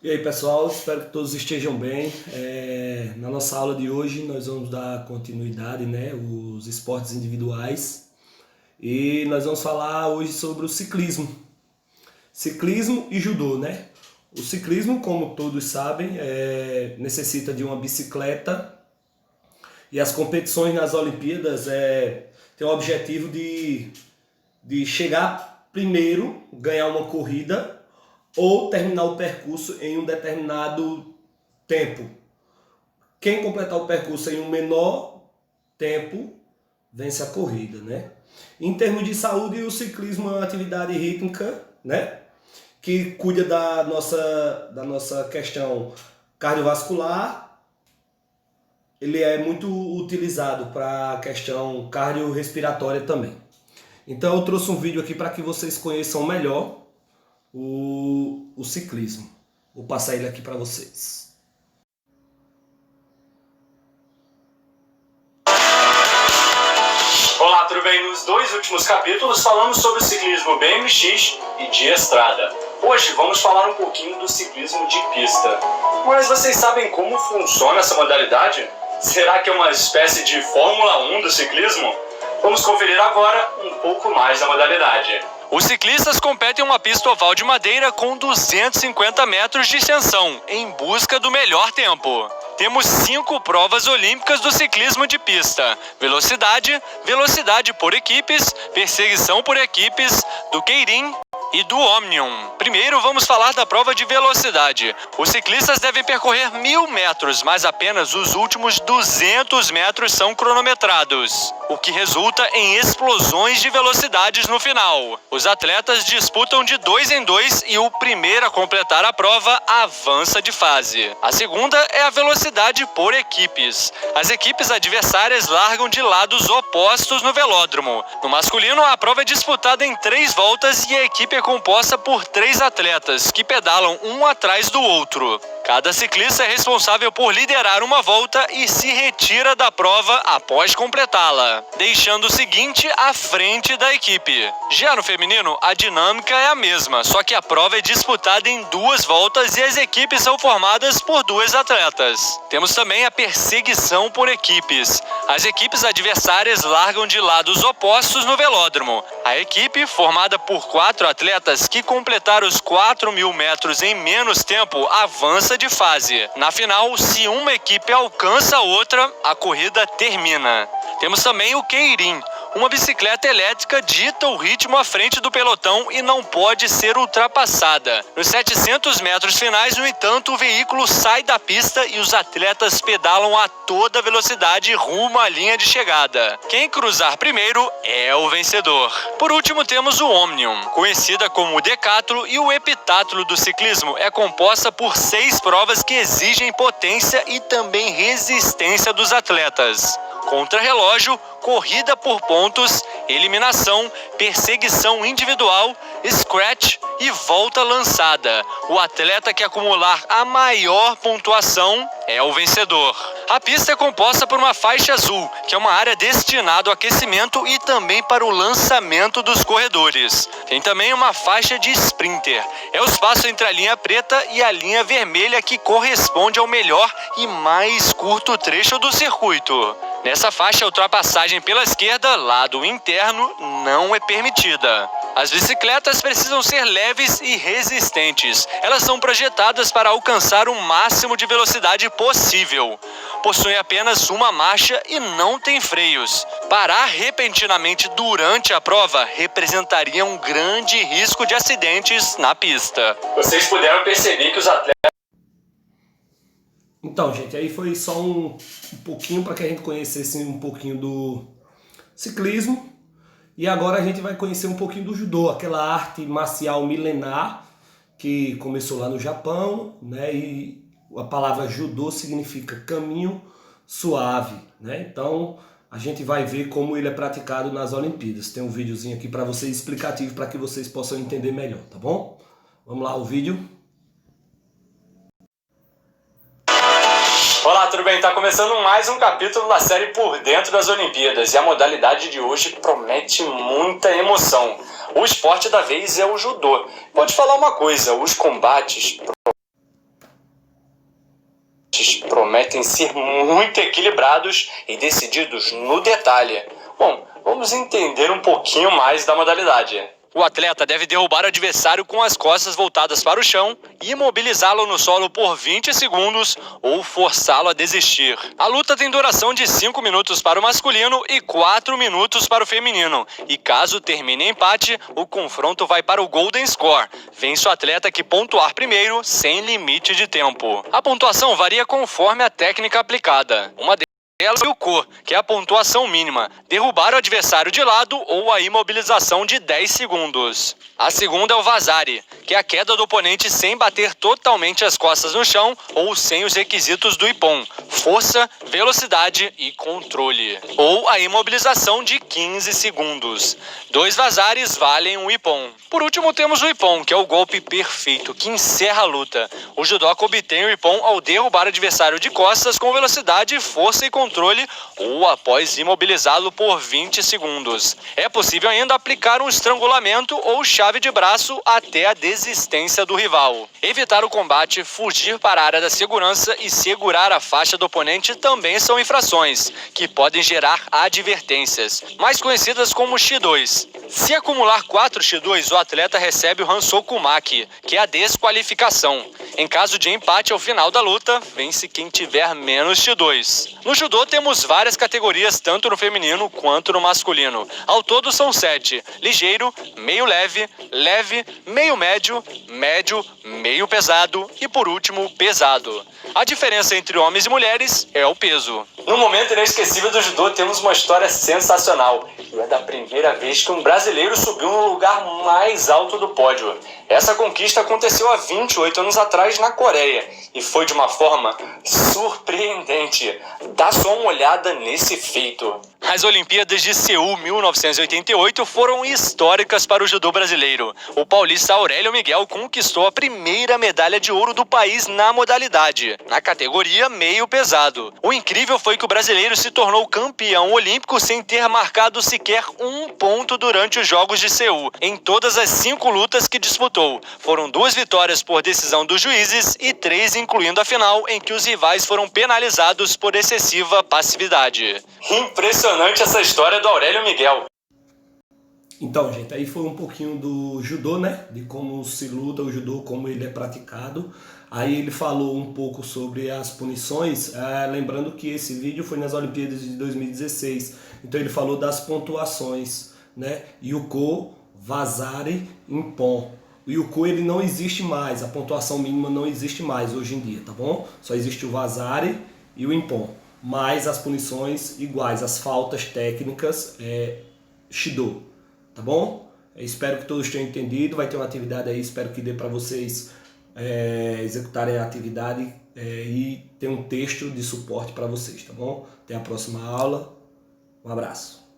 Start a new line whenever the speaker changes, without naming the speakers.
E aí pessoal, espero que todos estejam bem. Na nossa aula de hoje nós vamos dar continuidade, né, os esportes individuais, e nós vamos falar hoje sobre o ciclismo. Ciclismo e judô, né? O ciclismo, como todos sabem, necessita de uma bicicleta, e as competições nas Olimpíadas têm o objetivo de chegar primeiro, ganhar uma corrida ou terminar o percurso em um determinado tempo. Quem completar o percurso em um menor tempo vence a corrida, né? Em termos de saúde, o ciclismo é uma atividade rítmica, né? Que cuida da nossa questão cardiovascular. Ele é muito utilizado para a questão cardiorrespiratória também. Então eu trouxe um vídeo aqui para que vocês conheçam melhor o ciclismo. Vou passar ele aqui para vocês.
Olá, tudo bem? Nos dois últimos capítulos falamos sobre o ciclismo BMX e de estrada. Hoje vamos falar um pouquinho do ciclismo de pista. Mas vocês sabem como funciona essa modalidade? Será que é uma espécie de Fórmula 1 do ciclismo? Vamos conferir agora um pouco mais da modalidade. Os ciclistas competem em uma pista oval de madeira com 250 metros de extensão, em busca do melhor tempo. Temos 5 provas olímpicas do ciclismo de pista: velocidade, velocidade por equipes, perseguição por equipes, do Keirin e do Omnium. Primeiro vamos falar da prova de velocidade. Os ciclistas devem percorrer 1000 metros, mas apenas os últimos 200 metros são cronometrados, o que resulta em explosões de velocidades no final. Os atletas disputam de 2 em 2 e o primeiro a completar a prova avança de fase. A segunda é a velocidade por equipes. As equipes adversárias largam de lados opostos no velódromo. No masculino, a prova é disputada em 3 voltas e a equipe é composta por 3 atletas, que pedalam um atrás do outro. Cada ciclista é responsável por liderar uma volta e se retira da prova após completá-la, deixando o seguinte à frente da equipe. Já no feminino, a dinâmica é a mesma, só que a prova é disputada em 2 voltas e as equipes são formadas por 2 atletas. Temos também a perseguição por equipes. As equipes adversárias largam de lados opostos no velódromo. A equipe, formada por 4 atletas que completaram os 4.000 metros em menos tempo, avança de fase. Na final, se uma equipe alcança a outra, a corrida termina. Temos também o Keirin. Uma bicicleta elétrica dita o ritmo à frente do pelotão e não pode ser ultrapassada. Nos 700 metros finais, no entanto, o veículo sai da pista e os atletas pedalam a toda velocidade rumo à linha de chegada. Quem cruzar primeiro é o vencedor. Por último, temos o Omnium. Conhecida como o decátulo e o epitátulo do ciclismo, é composta por 6 provas que exigem potência e também resistência dos atletas: contrarrelógio, corrida por pontos, eliminação, perseguição individual, scratch e volta lançada. O atleta que acumular a maior pontuação é o vencedor. A pista é composta por uma faixa azul, que é uma área destinada ao aquecimento e também para o lançamento dos corredores. Tem também uma faixa de sprinter. É o espaço entre a linha preta e a linha vermelha que corresponde ao melhor e mais curto trecho do circuito. Nessa faixa, a ultrapassagem pela esquerda, lado interno, não é permitida. As bicicletas precisam ser leves e resistentes. Elas são projetadas para alcançar o máximo de velocidade possível. Possuem apenas uma marcha e não tem freios. Parar repentinamente durante a prova representaria um grande risco de acidentes na pista. Vocês puderam perceber que os atletas...
Então, gente, aí foi só um pouquinho para que a gente conhecesse um pouquinho do ciclismo. E agora a gente vai conhecer um pouquinho do judô, aquela arte marcial milenar que começou lá no Japão, né? E a palavra judô significa caminho suave, né? Então a gente vai ver como ele é praticado nas Olimpíadas. Tem um videozinho aqui para vocês explicativo para que vocês possam entender melhor, tá bom? Vamos lá, o vídeo.
Olá, tudo bem? Tá começando mais um capítulo da série Por Dentro das Olimpíadas e a modalidade de hoje promete muita emoção. O esporte da vez é o judô. Pode falar uma coisa, os combates prometem ser muito equilibrados e decididos no detalhe. Bom, vamos entender um pouquinho mais da modalidade. O atleta deve derrubar o adversário com as costas voltadas para o chão, imobilizá-lo no solo por 20 segundos ou forçá-lo a desistir. A luta tem duração de 5 minutos para o masculino e 4 minutos para o feminino. E caso termine em empate, o confronto vai para o Golden Score. Vence o atleta que pontuar primeiro, sem limite de tempo. A pontuação varia conforme a técnica aplicada. Uma delas é o KO, que é a pontuação mínima, derrubar o adversário de lado ou a imobilização de 10 segundos. A segunda é o Vazare, que é a queda do oponente sem bater totalmente as costas no chão ou sem os requisitos do Ippon: força, velocidade e controle. Ou a imobilização de 15 segundos. 2 Vazares valem um Ippon. Por último temos o Ippon, que é o golpe perfeito, que encerra a luta. O judoca obtém o Ippon ao derrubar o adversário de costas com velocidade, força e controle ou após imobilizá-lo por 20 segundos. É possível ainda aplicar um estrangulamento ou chave de braço até a desistência do rival. Evitar o combate, fugir para a área da segurança e segurar a faixa do oponente também são infrações, que podem gerar advertências, mais conhecidas como X2. Se acumular 4 X2, o atleta recebe o Hansoku-maki, que é a desqualificação. Em caso de empate ao final da luta, vence quem tiver menos X2. No judô temos várias categorias, tanto no feminino quanto no masculino. Ao todo são 7: ligeiro, meio leve, leve, meio médio, médio, meio pesado e por último pesado. A diferença entre homens e mulheres é o peso. No momento inesquecível do judô temos uma história sensacional. E é da primeira vez que um brasileiro subiu no lugar mais alto do pódio. Essa conquista aconteceu há 28 anos atrás na Coreia e foi de uma forma surpreendente. Dá só uma olhada nesse feito. As Olimpíadas de Seul 1988 foram históricas para o judô brasileiro. O paulista Aurélio Miguel conquistou a primeira medalha de ouro do país na modalidade, na categoria meio pesado. O incrível foi que o brasileiro se tornou campeão olímpico sem ter marcado sequer um ponto durante os Jogos de Seul, em todas as 5 lutas que disputou. Foram 2 vitórias por decisão dos juízes e 3 incluindo a final, em que os rivais foram penalizados por excessiva passividade. Impressionante essa história do Aurélio Miguel.
Então, gente, aí foi um pouquinho do judô, né? De como se luta o judô, como ele é praticado. Aí ele falou um pouco sobre as punições, lembrando que esse vídeo foi nas Olimpíadas de 2016. Então ele falou das pontuações, né? Yuko, Vazare, Ippon. O Yuko ele não existe mais, a pontuação mínima não existe mais hoje em dia, tá bom? Só existe o Vazare e o Ippon. Mas as punições iguais, as faltas técnicas Shido, tá bom? Espero que todos tenham entendido, vai ter uma atividade aí, espero que dê para vocês executarem a atividade e ter um texto de suporte para vocês, tá bom? Até a próxima aula, um abraço.